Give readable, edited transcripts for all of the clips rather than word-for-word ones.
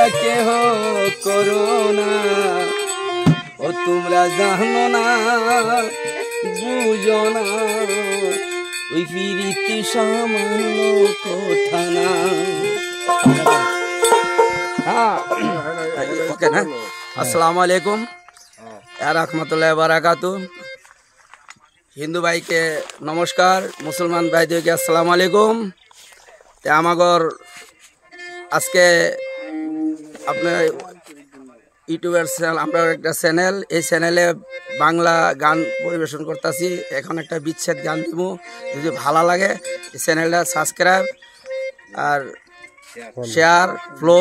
তোমরা কেহ করো না, ও তোমরা জানো না বুঝো না, ওই ফিরিতি সামান্য কথা না। ওকে না, আসসালামু আলাইকুম রাহমাতুল্লাহি ওয়া বারাকাতুহু। হিন্দু ভাইকে নমস্কার, মুসলমান ভাইদেরকে আসসালামু আলাইকুম। তে আমাগর আজকে আপনার ইউটিউবের চ্যানেল, আমরা একটা চ্যানেল, এই চ্যানেলে বাংলা গান পরিবেশন করতেছি। এখন একটা বিচ্ছেদ গান দিব, যদি ভালো লাগে এই চ্যানেলটা সাবস্ক্রাইব আর শেয়ার ফলো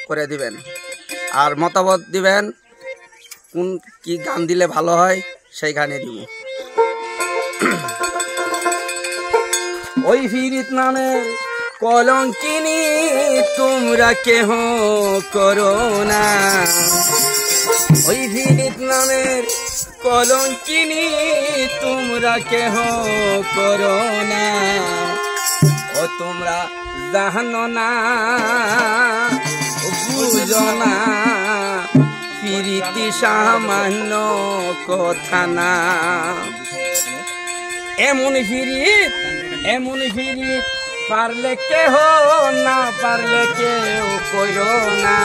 করে দিবেন, আর মতামত দিবেন কোন কি গান দিলে ভালো হয় সেই গানে দিব। ওই ফিরিত নামের কলঙ্কিনী তোমরা কেহ করো না, ওই ফিরিত নামের কলঙ্কিনী তোমরা কেহ করো না, ও তোমরা জানো না বুঝো না, ফিরিতি সামান্য কথা না। এমন ফিরিত পারলে কেহ, না পারলে কেউ করো না,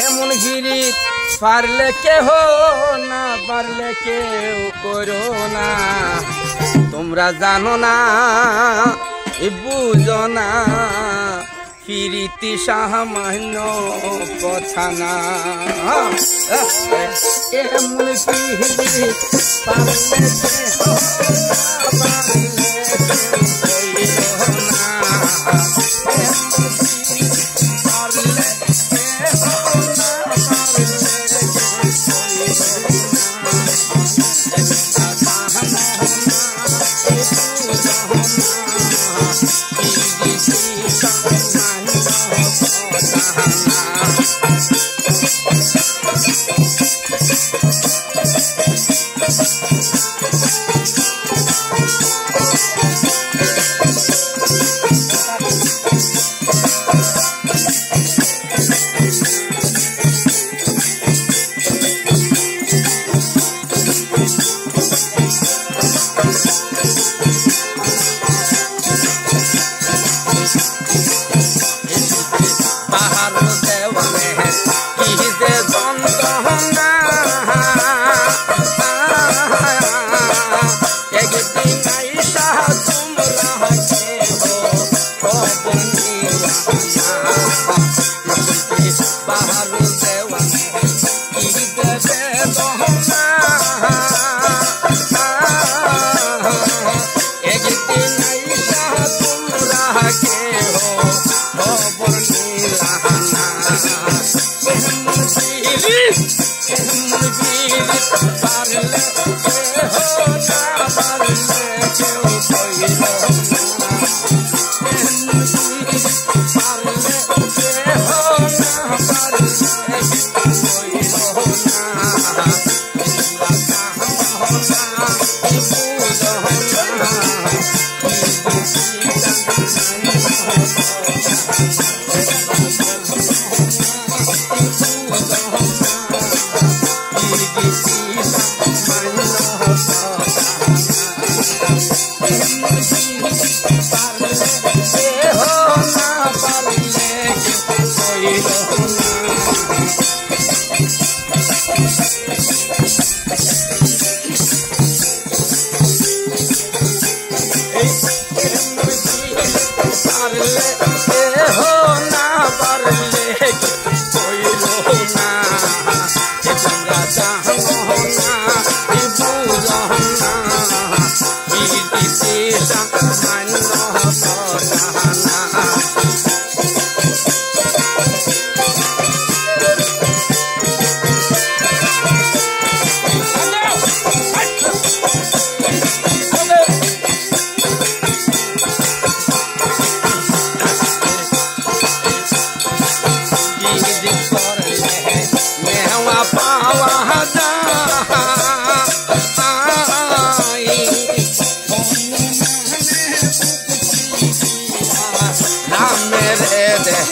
এমন ফিরিত পারলে কেহ, না পারলে কেউ করো না, তোমরা জানো না বুঝো না, ফিরিতি সামান্য কথা না। এমন ফিরিত পারলে কেহ,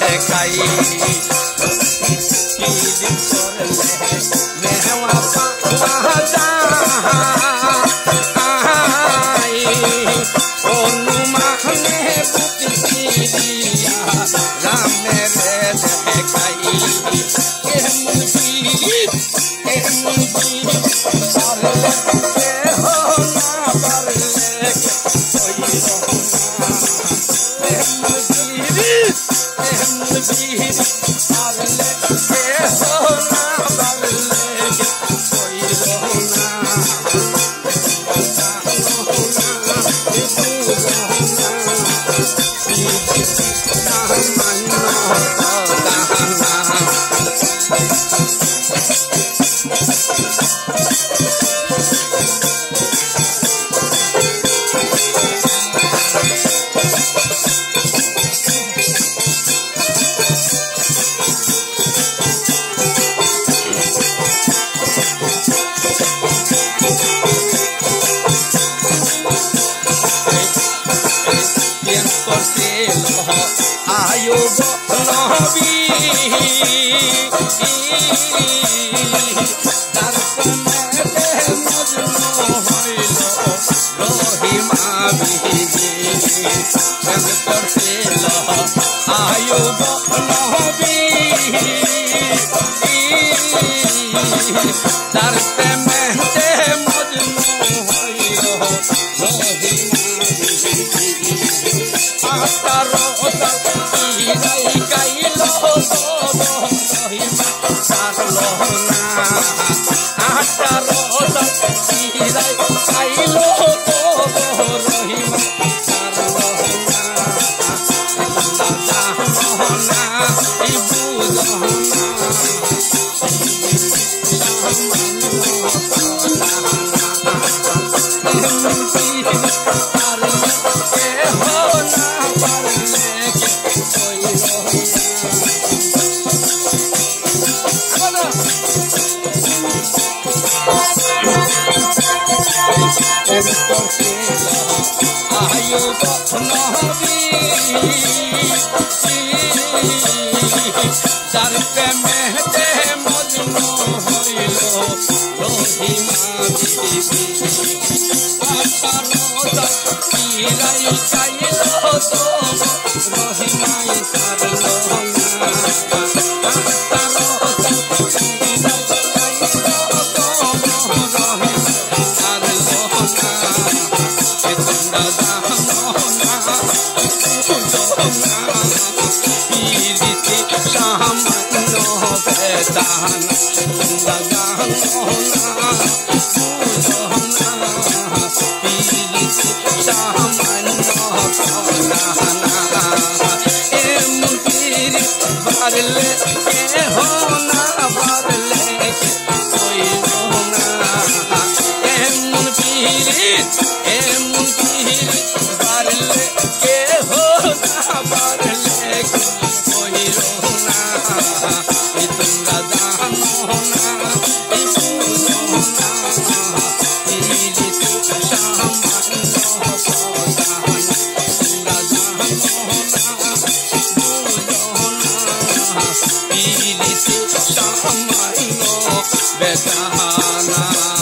দেখাই মেহওয়া পাওয়া যায় অনুমানে বুদ্ধি দিয়া রামের দেখাই কেমন পীর পারলে কেহ না পারলে আয়ুব নবী তার প্রেমেতে মজনু হইল রহিমা বিবি প্রেম করছিল আয়ুব নবী তার প্রেমেতে মজনু হইল রহিমা বিবি আতার আয়ুব নবী তার প্রেমেতে মজনু হইল রহিমা বিবি আতার চাইল তো রহিমাই সারল বারলে কেহ না বারলে কই না এমন পীর বারলে কেহ না বারলে কই না তোমরা জানো না বেচানা